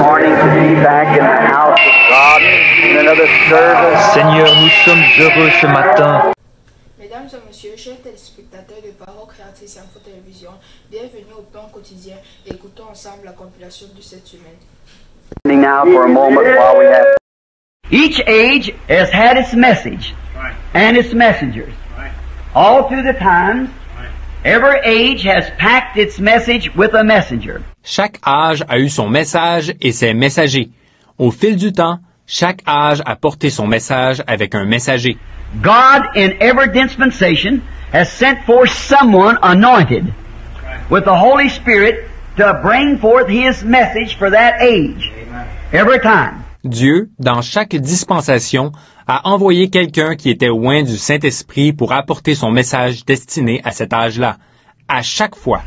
morning to be back in the house of God in another service. Seigneur, nous sommes heureux ce matin. Mesdames et messieurs, chers téléspectateurs de Paroles Créatrices Info Télévision, bienvenue au plan quotidien. Écoutons ensemble la compilation de cette semaine. Now for a moment while we have. Each age has had its message and its messengers. All through the times, every age has packed its message with a messenger. Chaque âge a eu son message et ses messagers. Au fil du temps, chaque âge a porté son message avec un messager. God in every dispensation has sent forth someone anointed with the Holy Spirit to bring forth His message for that age. Every time. Dieu, dans chaque dispensation, a envoyé quelqu'un qui était oint du Saint-Esprit pour apporter son message destiné à cet âge-là, à chaque fois.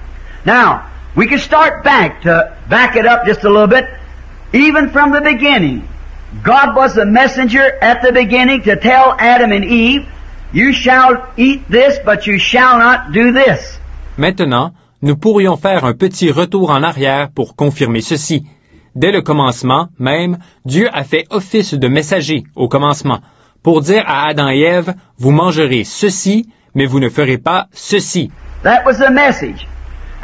Now, we can start back to back it up just a little bit. Even from the beginning, God was the messenger at the beginning to tell Adam and Eve, you shall eat this, but you shall not do this. Maintenant, nous pourrions faire un petit retour en arrière pour confirmer ceci. Dès le commencement, même, Dieu a fait office de messager au commencement, pour dire à Adam et Ève, vous mangerez ceci, mais vous ne ferez pas ceci. That was the message.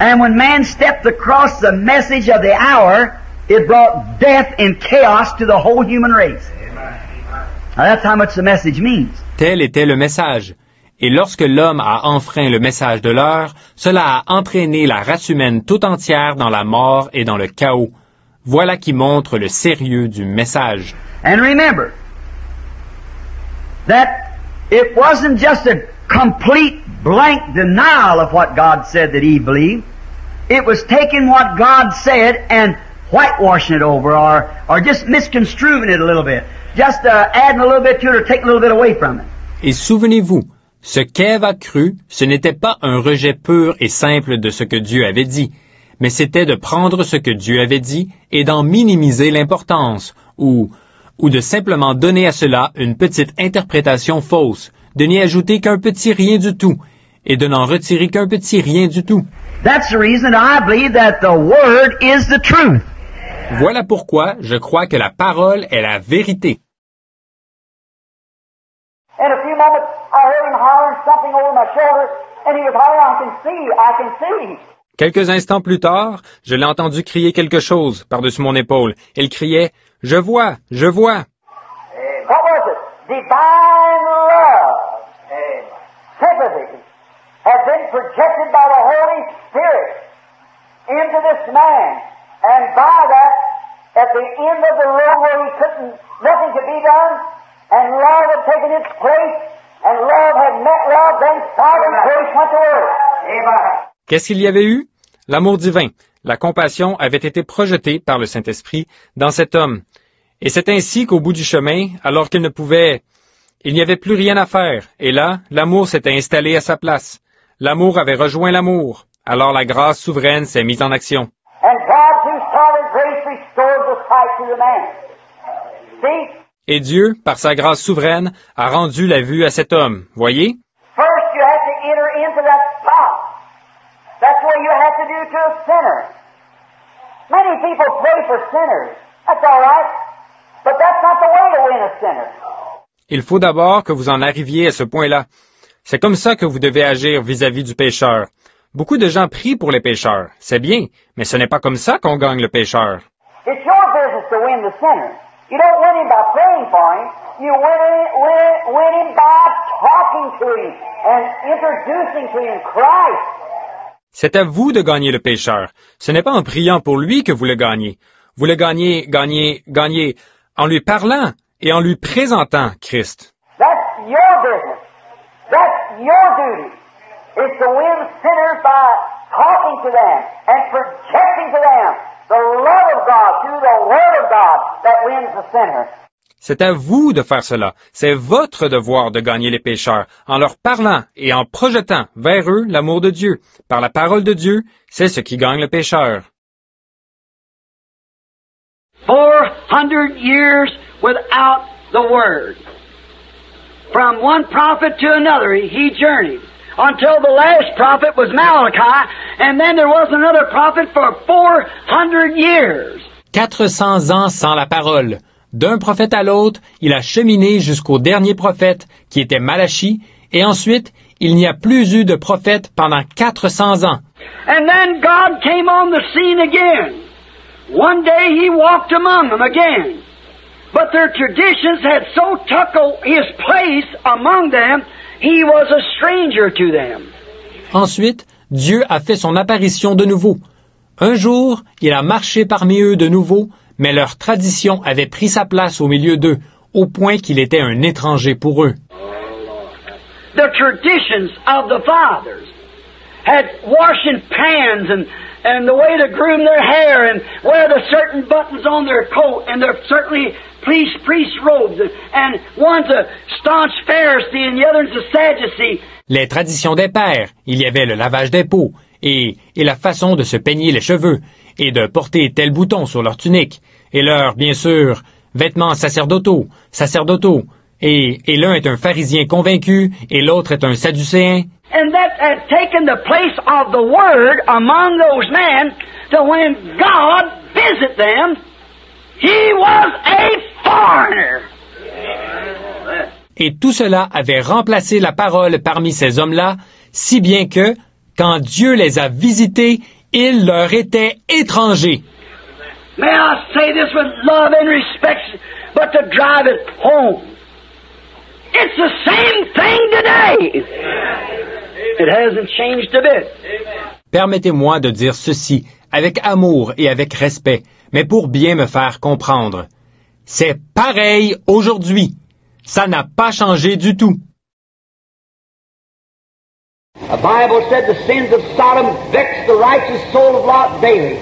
And when man stepped across the message of the hour, it brought death and chaos to the whole human race. Now that's how much the message means. Tel était le message. Et lorsque l'homme a enfreint le message de l'heure, cela a entraîné la race humaine tout entière dans la mort et dans le chaos. Voilà qui montre le sérieux du message. And remember that it wasn't just a complete blank denial of what God said that Eve believed. It was taking what God said and whitewashing it over or just misconstruing it a little bit. Just adding a little bit to it or taking a little bit away from it. Et souvenez-vous, ce qu'Ève a cru, ce n'était pas un rejet pur et simple de ce que Dieu avait dit, mais c'était de prendre ce que Dieu avait dit et d'en minimiser l'importance, ou de simplement donner à cela une petite interprétation fausse, de n'y ajouter qu'un petit rien du tout, et de n'en retirer qu'un petit rien du tout. That's the reason I believe that the Word is the truth. Voilà pourquoi je crois que la parole est la vérité. In a few moments, I heard him hollering something over my shoulder, and he was hollering, I can see. Quelques instants plus tard, je l'ai entendu crier quelque chose par-dessus mon épaule. Il criait, « Je vois, je vois. » What was it? Divine love, sympathy, had been projected by the Holy Spirit into this man. And by that, at the end of the road where he nothing could be done, and love had taken its place, and love had met love, then sovereign grace went to earth. Amen. Qu'est-ce qu'il y avait eu? L'amour divin, la compassion avait été projetée par le Saint-Esprit dans cet homme. Et c'est ainsi qu'au bout du chemin, alors qu'il n'y avait plus rien à faire. Et là, l'amour s'était installé à sa place. L'amour avait rejoint l'amour. Alors la grâce souveraine s'est mise en action. And God, through sovereign grace, restored the sight to the man. See? Et Dieu, par sa grâce souveraine, a rendu la vue à cet homme. Voyez? First, you have to enter into that spot. That's what you have to do to a sinner. Many people pray for sinners. That's all right. But that's not the way to win a sinner. Il faut d'abord que vous en arriviez à ce point-là. C'est comme ça que vous devez agir vis-à-vis du pécheur. Beaucoup de gens prient pour les pécheurs. C'est bien, mais ce n'est pas comme ça qu'on gagne le pécheur. It's your business to win the sinner. You don't win him by praying for him. You win him by talking to him and introducing to him Christ. C'est à vous de gagner le pécheur. Ce n'est pas en priant pour lui que vous le gagnez. Vous le gagnez en lui parlant et en lui présentant Christ. That's your business. That's your duty. It's to win sinners by talking to them and projecting to them the love of God through the Word of God that wins the sinner. C'est à vous de faire cela. C'est votre devoir de gagner les pécheurs en leur parlant et en projetant vers eux l'amour de Dieu. Par la parole de Dieu, c'est ce qui gagne le pécheur. 400 years without the Word. From one prophet to another, he journeyed until the last prophet was Malachi, and then there was another prophet for 400 years. 400 ans sans la parole. D'un prophète à l'autre, il a cheminé jusqu'au dernier prophète, qui était Malachie, et ensuite, il n'y a plus eu de prophète pendant 400 ans. And then God came on the scene again. One day He walked among them again. But their traditions had so took His place among them, He was a stranger to them. Ensuite, Dieu a fait son apparition de nouveau. Un jour, il a marché parmi eux de nouveau, mais leur tradition avait pris sa place au milieu d'eux, au point qu'il était un étranger pour eux. The traditions of the fathers had washing pans and the way to groom their hair and wear the certain buttons on their coat and their certainly priest robes and one's a staunch Pharisee and the other's a Sadducee. Les traditions des pères, il y avait le lavage des peaux et la façon de se peigner les cheveux et de porter tel bouton sur leur tunique et leurs, bien sûr, vêtements sacerdotaux, et l'un est un pharisien convaincu et l'autre est un sadducéen. And that had taken the place of the Word among those men, so when God visited them, He was a foreigner. Et tout cela avait remplacé la parole parmi ces hommes-là, si bien que, quand Dieu les a visités, il leur était étranger. May I say this with love and respect, but to drive it home. It's the same thing today. It hasn't changed a bit. Permettez-moi de dire ceci avec amour et avec respect, mais pour bien me faire comprendre. C'est pareil aujourd'hui. Ça n'a pas changé du tout. The Bible said the sins of Sodom vexed the righteous soul of Lot daily,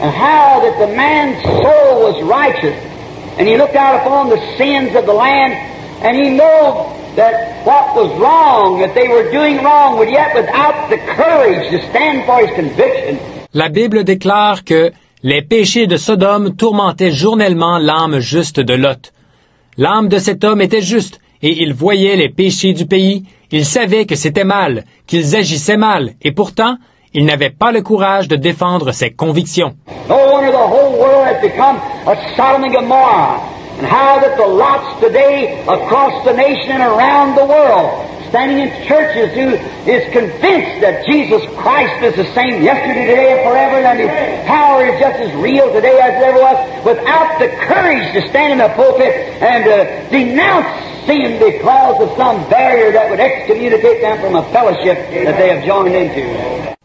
and how that the man's soul was righteous, and he looked out upon the sins of the land, and he knew that what was wrong, that they were doing wrong, but yet without the courage to stand for his conviction. La Bible déclare que les péchés de Sodome tourmentaient journellement l'âme juste de Lot. L'âme de cet homme était juste, et il voyait les péchés du pays, il savait que c'était mal, qu'ils agissaient mal, et pourtant, il n'avait pas le courage de défendre ses convictions. No wonder the whole world has become a Sodom and Gomorrah, and how that the lots today across the nation and around the world, standing in churches who is convinced that Jesus Christ is the same yesterday, today, and forever, and His power is just as real today as it ever was, without the courage to stand in the pulpit and denounce sin because of some barrier that would excommunicate them from a fellowship that they have joined into.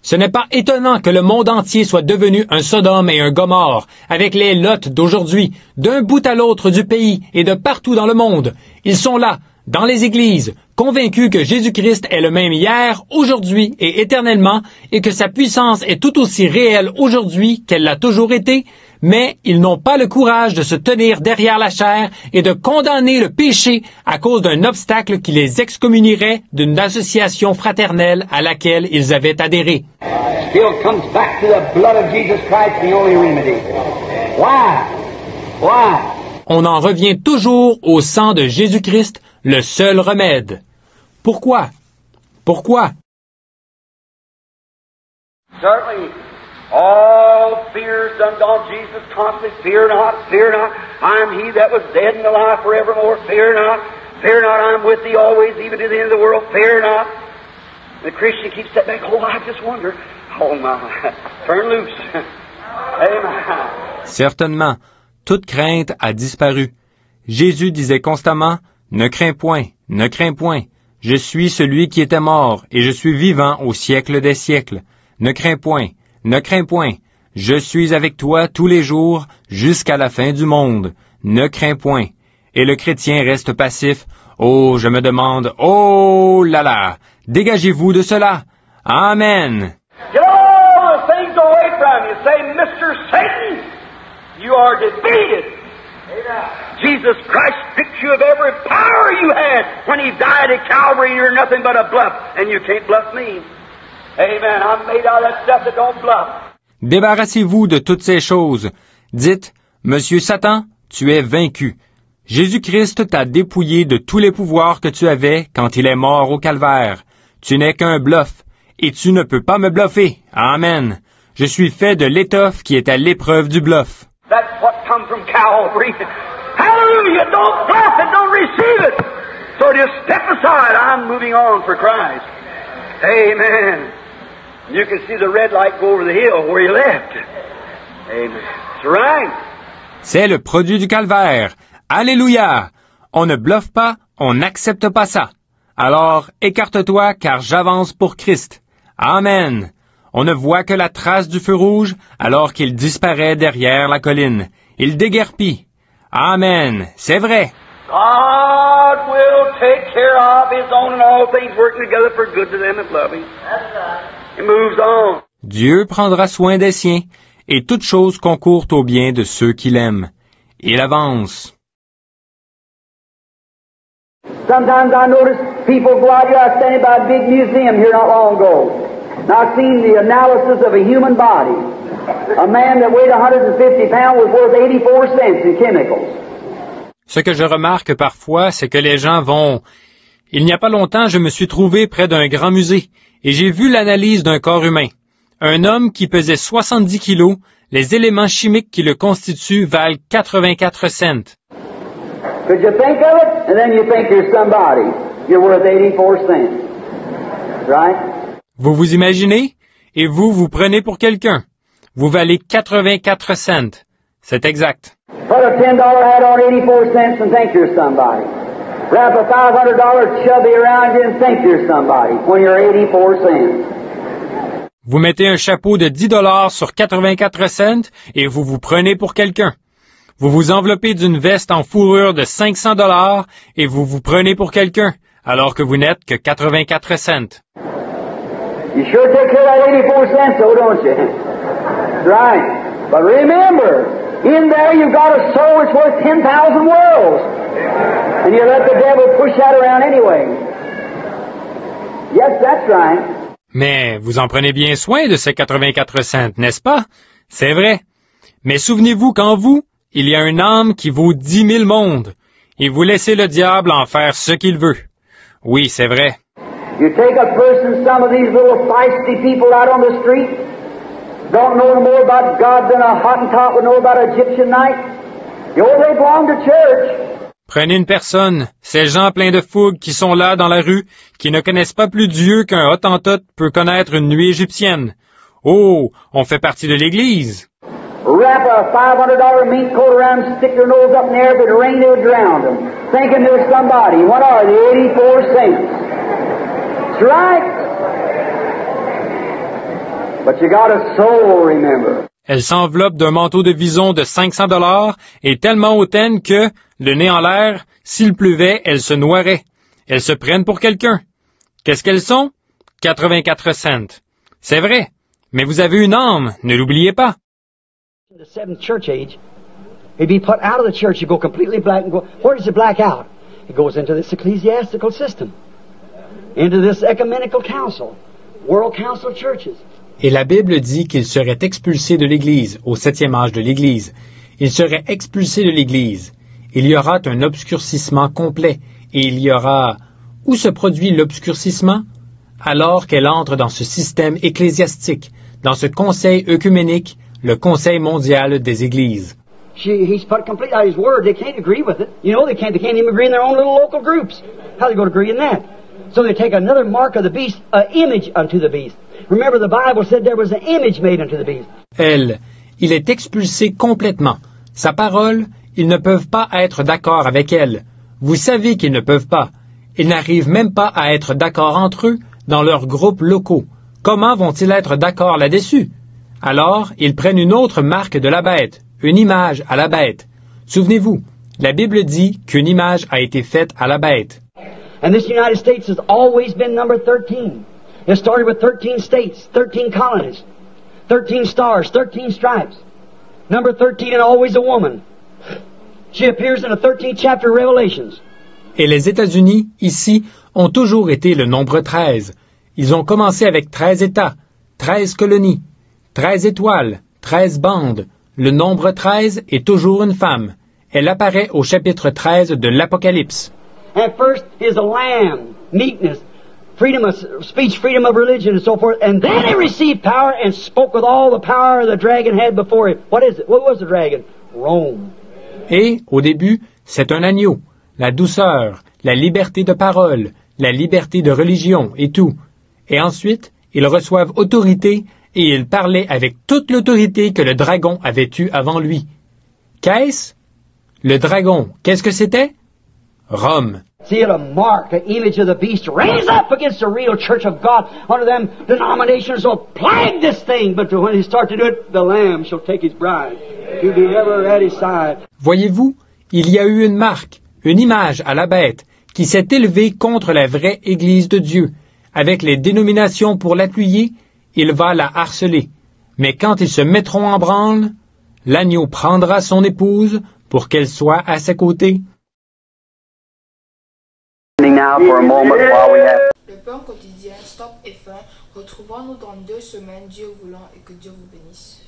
Ce n'est pas étonnant que le monde entier soit devenu un Sodome et un Gomorrhe, avec les Lots d'aujourd'hui, d'un bout à l'autre du pays et de partout dans le monde. Ils sont là, dans les églises, convaincus que Jésus-Christ est le même hier, aujourd'hui et éternellement, et que sa puissance est tout aussi réelle aujourd'hui qu'elle l'a toujours été, mais ils n'ont pas le courage de se tenir derrière la chair et de condamner le péché à cause d'un obstacle qui les excommunierait d'une association fraternelle à laquelle ils avaient adhéré. Still comes back to the blood of Jesus Christ, the only remedy. Why? Why? On en revient toujours au sang de Jésus-Christ, le seul remède. Pourquoi? Pourquoi? Certainly, all fears unto Jesus constantly, fear not, I am He that was dead and alive forevermore, fear not, I am with thee always, even to the end of the world, fear not. The Christian keeps that back, oh, I just wonder, oh my, turn loose. Amen. Certainement, toute crainte a disparu. Jésus disait constamment, ne crains point, ne crains point. Je suis celui qui était mort, et je suis vivant au siècle des siècles. Ne crains point, ne crains point. Je suis avec toi tous les jours, jusqu'à la fin du monde. Ne crains point. Et le chrétien reste passif. Oh, je me demande, oh là là, dégagez-vous de cela. Amen. Get all the things away from you. Say, Mr. Satan, you are defeated. Jesus Christ stripped you of every power you had when He died at Calvary. You're nothing but a bluff, and you can't bluff me. Amen. I'm made out of that stuff that don't bluff. Débarrassez-vous de toutes ces choses. Dites, Monsieur Satan, tu es vaincu. Jésus-Christ t'a dépouillé de tous les pouvoirs que tu avais quand il est mort au calvaire. Tu n'es qu'un bluff, et tu ne peux pas me bluffer. Amen. Je suis fait de l'étoffe qui est à l'épreuve du bluff. That's what come from Calvary. Hallelujah! Don't bluff it, don't receive it. So just step aside. I'm moving on for Christ. Amen. You can see the red light go over the hill where you left. Amen. That's right. C'est le produit du calvaire. Alléluia! On ne bluffe pas, on n'accepte pas ça. Alors, écarte-toi, car j'avance pour Christ. Amen. On ne voit que la trace du feu rouge, alors qu'il disparaît derrière la colline. Il déguerpit. Amen. C'est vrai. God will take care of His own and all things working together for good to them that love Him. That's right. He moves on. Dieu prendra soin des siens, et toute chose concourt au bien de ceux qui l'aiment. Il avance. Sometimes I notice people go out here. I was standing by a big museum here not long ago. And I've seen the analysis of a human body. A man that weighed 150 pounds was worth 84 cents in chemicals. Ce que je remarque parfois, c'est que les gens vont... Il n'y a pas longtemps, je me suis trouvé près d'un grand musée, et j'ai vu l'analyse d'un corps humain. Un homme qui pesait 70 kilos, les éléments chimiques qui le constituent valent 84 cents. Could you think of it? And then you think you're somebody. You're worth 84 cents. Right? Vous vous imaginez? Et vous prenez pour quelqu'un. Vous valez 84 cents. C'est exact. Put a $10 hat on 84 cents and think you're somebody. Wrap a $500 chubby around you and think you're somebody when you're 84 cents. Vous mettez un chapeau de 10 $ sur 84 cents et vous vous prenez pour quelqu'un. Vous vous enveloppez d'une veste en fourrure de 500 $ et vous vous prenez pour quelqu'un, alors que vous n'êtes que 84 cents. You sure take care of that 84 cents, though, don't you? That's right. But remember, in there you've got a soul that's worth 10,000 worlds. And you let the devil push that around anyway. Yes, that's right. Mais vous en prenez bien soin de ces 84 cents, n'est-ce pas? C'est vrai. Mais souvenez-vous qu'en vous, il y a une âme qui vaut 10 000 mondes. Et vous laissez le diable en faire ce qu'il veut. Oui, c'est vrai. You take a person, some of these little feisty people out on the street, don't know more about God than a Hottentot would know about an Egyptian night. You know, they belong to church. Prenez une personne, ces gens pleins de fougue qui sont là dans la rue, qui ne connaissent pas plus Dieu qu'un Hottentot peut connaître une nuit égyptienne. Oh, on fait partie de l'Église. Wrap a $500 mink coat around and stick their nose up in the air. If it rained, they would drown them. Thinking they're somebody. What are they? 84 cents. That's right. But you got a soul, remember. Elle s'enveloppe d'un manteau de vison de 500 $ et tellement hautaine que, le nez en l'air, s'il pleuvait, elles se noieraient. Elles se prennent pour quelqu'un. Qu'est-ce qu'elles sont? 84 cents. C'est vrai. Mais vous avez une âme, ne l'oubliez pas. The seventh church age, he'd be put out of the church. He'd go completely black and go, where does it black out? It goes into this ecclesiastical system, into this ecumenical council, world council of churches. Et la Bible dit qu'il serait expulsé de l'Église, au 7e âge de l'Église. Il serait expulsé de l'Église. Il y aura un obscurcissement complet, et il y aura... Où se produit l'obscurcissement? Alors qu'elle entre dans ce système ecclésiastique, dans ce conseil œcuménique, le Conseil mondial des Églises. He's put complete out his word. They can't agree with it. You know, they can't even agree in their own little local groups. How are they going to agree in that? So they take another mark of the beast, an image unto the beast. Remember, the Bible said there was an image made unto the beast. Il est expulsé complètement. Sa parole, ils ne peuvent pas être d'accord avec elle. Vous savez qu'ils ne peuvent pas. Ils n'arrivent même pas à être d'accord entre eux dans leurs groupes locaux. Comment vont-ils être d'accord là-dessus? Alors, ils prennent une autre marque de la bête, une image à la bête. Souvenez-vous, la Bible dit qu'une image a été faite à la bête. And this United States has always been number 13. It started with 13 states, 13 colonies, 13 stars, 13 stripes. Number 13 and always a woman. She appears in the 13th chapter of Revelations. Et les États-Unis, ici, ont toujours été le nombre 13. Ils ont commencé avec 13 États, 13 colonies, 13 étoiles, 13 bandes. Le nombre 13 est toujours une femme. Elle apparaît au chapitre 13 de l'Apocalypse. And first is a lamb, meekness, freedom of speech, freedom of religion, and so forth. And then he received power and spoke with all the power the dragon had before him. What is it? What was the dragon? Rome. Et, au début, c'est un agneau, la douceur, la liberté de parole, la liberté de religion et tout. Et ensuite, ils reçoivent autorité et ils parlaient avec toute l'autorité que le dragon avait eue avant lui. Qu'est-ce? Le dragon, qu'est-ce que c'était? Rome. See, a mark, the image of the beast, raise up against the real church of God. Under them denominations will plague this thing, but when he starts to do it, the Lamb shall take his bride to be ever at his side. Voyez-vous, il y a eu une marque, une image à la bête, qui s'est élevée contre la vraie Église de Dieu. Avec les dénominations pour l'appuyer, il va la harceler. Mais quand ils se mettront en branle, l'agneau prendra son épouse pour qu'elle soit à ses côtés. Le pain quotidien, stop et fin. Retrouvons-nous dans 2 semaines, Dieu voulant, et que Dieu vous bénisse.